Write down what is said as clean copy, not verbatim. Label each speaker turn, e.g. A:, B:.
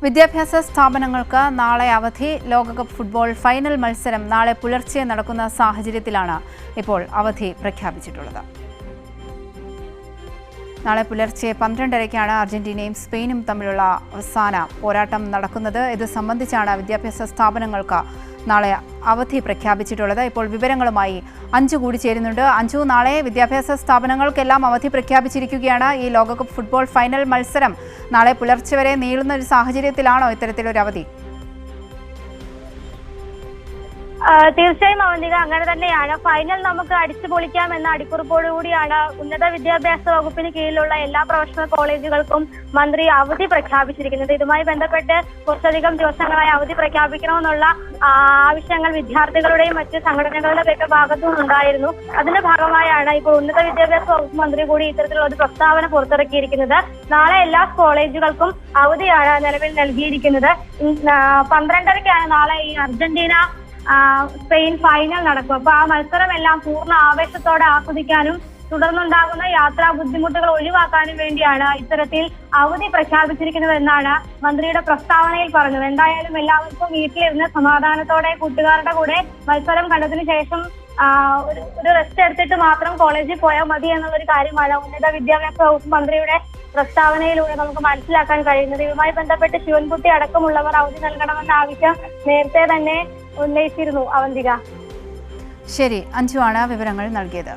A: വിദ്യാഭ്യാസ സ്ഥാപനങ്ങൾക്ക് നാളെ അവധി. ലോകകപ്പ് ഫുട്ബോൾ ഫൈനൽ മത്സരം നാളെ പുലർച്ചെ നടക്കുന്ന സാഹചര്യത്തിലാണ് ഇപ്പോൾ അവധി പ്രഖ്യാപിച്ചിട്ടുള്ളത്. നാളെ പുലർച്ചെ 12:30-ക്കാണ് അർജന്റീനയും സ്പെയിനും തമ്മിലുള്ള അവസാന പോരാട്ടം നടക്കുന്നത്. ഇത് സംബന്ധിച്ചാണ് വിദ്യാഭ്യാസ സ്ഥാപനങ്ങൾക്ക് നാളെ അവധി പ്രഖ്യാപിച്ചിട്ടുള്ളത്. ഇപ്പോൾ വിവരങ്ങളുമായി അഞ്ജു കൂടി ചേരുന്നുണ്ട്. അഞ്ജു, നാളെ വിദ്യാഭ്യാസ സ്ഥാപനങ്ങൾക്കെല്ലാം അവധി പ്രഖ്യാപിച്ചിരിക്കുകയാണ്. ഈ ലോകകപ്പ് ഫുട്ബോൾ ഫൈനൽ മത്സരം നാളെ പുലർച്ചെ വരെ നീളുന്ന ഒരു സാഹചര്യത്തിലാണോ ഇത്തരത്തിലൊരു അവധി?
B: തീർച്ചയായും അവന്തിക, അങ്ങനെ തന്നെയാണ്. ഫൈനൽ നമുക്ക് അടിച്ചു പൊളിക്കാം എന്ന അടിക്കുറിപ്പോടുകൂടിയാണ് ഉന്നത വിദ്യാഭ്യാസ വകുപ്പിന് കീഴിലുള്ള എല്ലാ പ്രൊഫഷണൽ കോളേജുകൾക്കും മന്ത്രി അവധി പ്രഖ്യാപിച്ചിരിക്കുന്നത്. ഇതുമായി ബന്ധപ്പെട്ട് കുറച്ചധികം ദിവസങ്ങളായി അവധി പ്രഖ്യാപിക്കണമെന്നുള്ള ആവശ്യങ്ങൾ വിദ്യാർത്ഥികളുടെയും മറ്റ് സംഘടനകളുടെ ഭാഗത്തും ഉണ്ടായിരുന്നു. അതിന്റെ ഭാഗമായാണ് ഇപ്പോൾ ഉന്നത വിദ്യാഭ്യാസ വകുപ്പ് മന്ത്രി കൂടി ഇത്തരത്തിലുള്ള ഒരു പ്രസ്താവന പുറത്തിറക്കിയിരിക്കുന്നത്. നാളെ എല്ലാ കോളേജുകൾക്കും അവധിയാണ് നിലവിൽ നൽകിയിരിക്കുന്നത്. 12:30-ക്കാണ് നാളെ ഈ അർജന്റീന സ്പെയിൻ ഫൈനൽ നടക്കും. അപ്പൊ ആ മത്സരമെല്ലാം പൂർണ്ണ ആവേശത്തോടെ ആസ്വദിക്കാനും തുടർന്നുണ്ടാകുന്ന യാത്രാ ബുദ്ധിമുട്ടുകൾ ഒഴിവാക്കാനും വേണ്ടിയാണ് ഇത്തരത്തിൽ അവധി പ്രഖ്യാപിച്ചിരിക്കുന്നത് എന്നാണ് മന്ത്രിയുടെ പ്രസ്താവനയിൽ പറഞ്ഞത്. എന്തായാലും എല്ലാവർക്കും വീട്ടിലിരുന്ന് സമാധാനത്തോടെ കൂട്ടുകാരുടെ കൂടെ മത്സരം കണ്ടതിന് ശേഷം ഒരു റെസ്റ്റ് എടുത്തിട്ട് മാത്രം കോളേജിൽ പോയാൽ മതി എന്നുള്ളൊരു കാര്യമാണ് ഉന്നത വിദ്യാഭ്യാസ വകുപ്പ് മന്ത്രിയുടെ പ്രസ്താവനയിലൂടെ നമുക്ക് മനസ്സിലാക്കാൻ കഴിയുന്നത്. ഇതുമായി ബന്ധപ്പെട്ട് ശിവൻകുട്ടി അടക്കമുള്ളവർ അവധി നൽകണമെന്ന ആവശ്യം നേരത്തെ തന്നെ ഉന്നയിച്ചിരുന്നു. അവന്തിക.
A: ശരി, അഞ്ജു ആണ് വിവരങ്ങൾ നൽകിയത്.